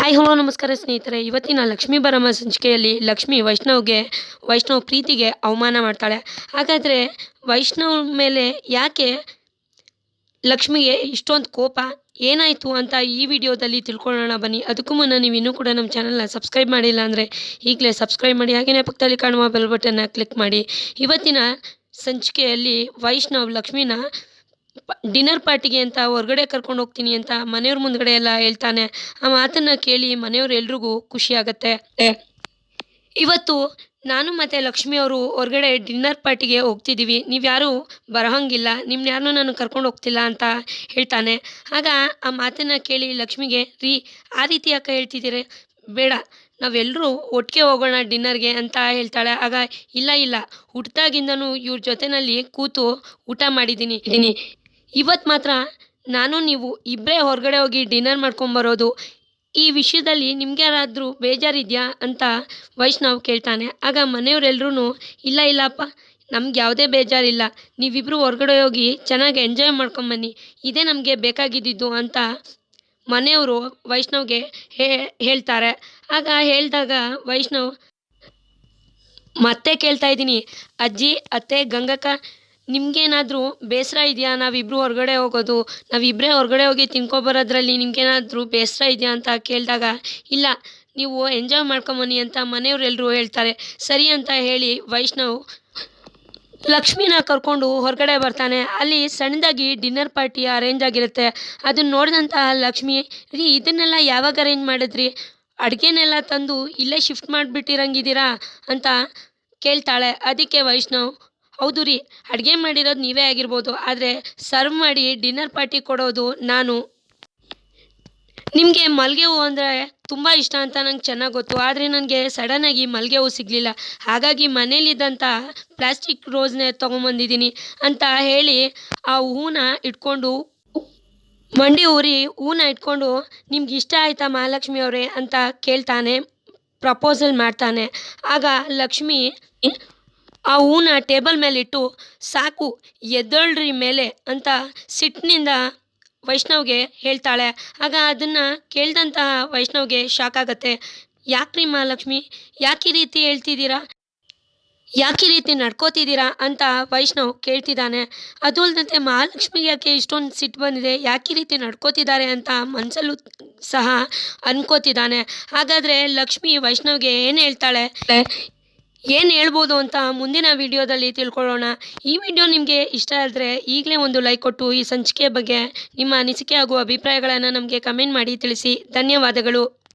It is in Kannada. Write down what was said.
ಹಾಯ್ ಹಲೋ ನಮಸ್ಕಾರ ಸ್ನೇಹಿತರೆ. ಇವತ್ತಿನ ಲಕ್ಷ್ಮೀ ಬರಮ್ಮ ಸಂಚಿಕೆಯಲ್ಲಿ ಲಕ್ಷ್ಮಿ ವೈಷ್ಣವ್ ಪ್ರೀತಿಗೆ ಅವಮಾನ ಮಾಡ್ತಾಳೆ. ಹಾಗಾದರೆ ವೈಷ್ಣವ್ ಮೇಲೆ ಯಾಕೆ ಲಕ್ಷ್ಮಿಗೆ ಇಷ್ಟೊಂದು ಕೋಪ, ಏನಾಯಿತು ಅಂತ ಈ ವಿಡಿಯೋದಲ್ಲಿ ತಿಳ್ಕೊಳ್ಳೋಣ ಬನ್ನಿ. ಅದಕ್ಕೂ ಮುನ್ನ ನೀವು ಇನ್ನೂ ಕೂಡ ನಮ್ಮ ಚಾನಲ್ನ ಸಬ್ಸ್ಕ್ರೈಬ್ ಮಾಡಿಲ್ಲ ಅಂದರೆ ಈಗಲೇ ಸಬ್ಸ್ಕ್ರೈಬ್ ಮಾಡಿ, ಹಾಗೆಯೇ ಪಕ್ಕದಲ್ಲಿ ಕಾಣುವ ಬೆಲ್ ಬಟನ್ನ ಕ್ಲಿಕ್ ಮಾಡಿ. ಇವತ್ತಿನ ಸಂಚಿಕೆಯಲ್ಲಿ ವೈಷ್ಣವ್ ಲಕ್ಷ್ಮಿನ ಡಿನ್ನರ್ ಪಾರ್ಟಿಗೆ ಅಂತ ಹೊರಗಡೆ ಕರ್ಕೊಂಡು ಹೋಗ್ತೀನಿ ಅಂತ ಮನೆಯವ್ರ ಮುಂದ್ಗಡೆ ಎಲ್ಲ ಹೇಳ್ತಾನೆ. ಆ ಮಾತನ್ನು ಕೇಳಿ ಮನೆಯವ್ರು ಎಲ್ರಿಗೂ ಖುಷಿ ಆಗುತ್ತೆ. ಇವತ್ತು ನಾನು ಮತ್ತು ಲಕ್ಷ್ಮಿಯವರು ಹೊರಗಡೆ ಡಿನ್ನರ್ ಪಾರ್ಟಿಗೆ ಹೋಗ್ತಿದ್ದೀವಿ, ನೀವು ಯಾರೂ ಬರೋಂಗಿಲ್ಲ, ಯಾರನ್ನೂ ನಾನು ಕರ್ಕೊಂಡು ಹೋಗ್ತಿಲ್ಲ ಅಂತ ಹೇಳ್ತಾನೆ. ಆಗ ಆ ಮಾತನ್ನು ಕೇಳಿ ಲಕ್ಷ್ಮಿಗೆ, ಆ ರೀತಿ ಯಾಕೆ ಹೇಳ್ತಿದ್ದೀರಿ, ಬೇಡ ನಾವೆಲ್ಲರೂ ಒಟ್ಟಿಗೆ ಹೋಗೋಣ ಡಿನ್ನರ್ಗೆ ಅಂತ ಹೇಳ್ತಾಳೆ. ಆಗ ಇಲ್ಲ ಹುಟ್ಟಿದಾಗಿಂದನೂ ಇವ್ರ ಜೊತೆಯಲ್ಲಿ ಕೂತು ಊಟ ಮಾಡಿದ್ದೀನಿ, ಇವತ್ತು ಮಾತ್ರ ನಾನು ನೀವು ಇಬ್ಬರೇ ಹೊರಗಡೆ ಹೋಗಿ ಡಿನ್ನರ್ ಮಾಡ್ಕೊಂಬರೋದು, ಈ ವಿಷಯದಲ್ಲಿ ನಿಮ್ಗೆ ಯಾರಾದರೂ ಬೇಜಾರಿದೆಯಾ ಅಂತ ವೈಷ್ಣವ್ ಕೇಳ್ತಾನೆ. ಆಗ ಮನೆಯವರೆಲ್ಲರೂ ಇಲ್ಲಪ್ಪ, ನಮ್ಗೆ ಯಾವುದೇ ಬೇಜಾರಿಲ್ಲ, ನೀವಿಬ್ಬರು ಹೊರಗಡೆ ಹೋಗಿ ಚೆನ್ನಾಗಿ ಎಂಜಾಯ್ ಮಾಡ್ಕೊಂಬನ್ನಿ, ಇದೇ ನಮಗೆ ಬೇಕಾಗಿದ್ದಿದ್ದು ಅಂತ ಮನೆಯವರು ವೈಷ್ಣವ್ಗೆ ಹೇಳ್ತಾರೆ. ಆಗ ಹೇಳಿದಾಗ ವೈಷ್ಣವ್ ಮತ್ತೆ ಕೇಳ್ತಾ ಇದ್ದೀನಿ, ಅಜ್ಜಿ, ಅತ್ತೆ, ಗಂಗಕ್ಕ, ನಿಮಗೇನಾದರೂ ಬೇಸರ ಇದೆಯಾ ನಾವಿಬ್ಬರು ಹೊರಗಡೆ ಹೋಗೋದು, ನಾವಿಬ್ಬರೇ ಹೊರಗಡೆ ಹೋಗಿ ತಿನ್ಕೊಬರೋದ್ರಲ್ಲಿ ನಿಮಗೇನಾದರೂ ಬೇಸರ ಇದೆಯಾ ಅಂತ ಕೇಳಿದಾಗ, ಇಲ್ಲ ನೀವು ಎಂಜಾಯ್ ಮಾಡ್ಕೊಂಬನ್ನಿ ಅಂತ ಮನೆಯವರೆಲ್ಲರೂ ಹೇಳ್ತಾರೆ. ಸರಿ ಅಂತ ಹೇಳಿ ವೈಷ್ಣವ್ ಲಕ್ಷ್ಮಿನ ಕರ್ಕೊಂಡು ಹೊರಗಡೆ ಬರ್ತಾನೆ. ಅಲ್ಲಿ ಸಣ್ಣದಾಗಿ ಡಿನ್ನರ್ ಪಾರ್ಟಿ ಅರೇಂಜ್ ಆಗಿರುತ್ತೆ. ಅದನ್ನ ನೋಡಿದಂತಹ ಲಕ್ಷ್ಮಿ, ಇದನ್ನೆಲ್ಲ ಯಾವಾಗ ಅರೇಂಜ್ ಮಾಡಿದ್ರಿ, ಅಡುಗೆನೆಲ್ಲ ತಂದು ಇಲ್ಲೇ ಶಿಫ್ಟ್ ಮಾಡಿಬಿಟ್ಟಿರಂಗಿದ್ದೀರಾ ಅಂತ ಕೇಳ್ತಾಳೆ. ಅದಕ್ಕೆ ವೈಷ್ಣವ್, ಹೌದು ರೀ, ಅಡುಗೆ ಮಾಡಿರೋದು ನೀವೇ ಆಗಿರ್ಬೋದು, ಆದರೆ ಸರ್ವ್ ಮಾಡಿ ಡಿನ್ನರ್ ಪಾರ್ಟಿ ಕೊಡೋದು ನಾನು. ನಿಮಗೆ ಮಲ್ಲಿಗೆ ಹೂವು ಅಂದರೆ ತುಂಬ ಇಷ್ಟ ಅಂತ ನಂಗೆ ಚೆನ್ನಾಗಿ ಗೊತ್ತು, ಆದರೆ ನನಗೆ ಸಡನ್ನಾಗಿ ಮಲ್ಲಿಗೆ ಹೂವು ಸಿಗಲಿಲ್ಲ, ಹಾಗಾಗಿ ಮನೇಲಿದ್ದಂಥ ಪ್ಲಾಸ್ಟಿಕ್ ರೋಸ್ನೇ ತೊಗೊಂಬಂದಿದ್ದೀನಿ ಅಂತ ಹೇಳಿ ಆ ಹೂವನ್ನ ಇಟ್ಕೊಂಡು ಮಂಡಿ ಊರಿ ಹೂವನ್ನ ಇಟ್ಕೊಂಡು, ನಿಮ್ಗೆ ಇಷ್ಟ ಆಯಿತಾ ಮಹಾಲಕ್ಷ್ಮಿ ಅವರೇ ಅಂತ ಕೇಳ್ತಾನೆ, ಪ್ರಪೋಸಲ್ ಮಾಡ್ತಾನೆ. ಆಗ ಲಕ್ಷ್ಮಿ ಆ ಹೂವನ್ನ ಟೇಬಲ್ ಮೇಲಿಟ್ಟು, ಸಾಕು ಎದ್ದೇಳ್ರಿ ಮೇಲೆ ಅಂತ ಸಿಟ್ಟಿನಿಂದ ವೈಷ್ಣವ್ಗೆ ಹೇಳ್ತಾಳೆ. ಆಗ ಅದನ್ನು ಕೇಳಿದಂತಹ ವೈಷ್ಣವ್ಗೆ ಶಾಕ್ ಆಗುತ್ತೆ. ಯಾಕ್ರಿ ಮಹಾಲಕ್ಷ್ಮಿ, ಯಾಕೆ ಈ ರೀತಿ ಹೇಳ್ತಿದ್ದೀರಾ, ಯಾಕೆ ಈ ರೀತಿ ನಡ್ಕೋತಿದ್ದೀರಾ ಅಂತ ವೈಷ್ಣವ್ ಕೇಳ್ತಿದ್ದಾನೆ. ಅದು ಅಲ್ಲದಂತೆ ಮಹಾಲಕ್ಷ್ಮಿಗೆ ಯಾಕೆ ಇಷ್ಟೊಂದು ಸಿಟ್ಟು ಬಂದಿದೆ, ಯಾಕೆ ಈ ರೀತಿ ನಡ್ಕೋತಿದ್ದಾರೆ ಅಂತ ಮನಸ್ಸಲ್ಲೂ ಸಹ ಅನ್ಕೋತಿದ್ದಾನೆ. ಹಾಗಾದರೆ ಲಕ್ಷ್ಮಿ ವೈಷ್ಣವ್ಗೆ ಏನು ಹೇಳ್ತಾಳೆ, ಏನು ಹೇಳ್ಬೋದು ಅಂತ ಮುಂದಿನ ವಿಡಿಯೋದಲ್ಲಿ ತಿಳ್ಕೊಳ್ಳೋಣ. ಈ ವಿಡಿಯೋ ನಿಮಗೆ ಇಷ್ಟ ಆದರೆ ಈಗಲೇ ಒಂದು ಲೈಕ್ ಕೊಟ್ಟು ಈ ಸಂಚಿಕೆ ಬಗ್ಗೆ ನಿಮ್ಮ ಅನಿಸಿಕೆ ಹಾಗೂ ಅಭಿಪ್ರಾಯಗಳನ್ನು ನಮಗೆ ಕಮೆಂಟ್ ಮಾಡಿ ತಿಳಿಸಿ. ಧನ್ಯವಾದಗಳು.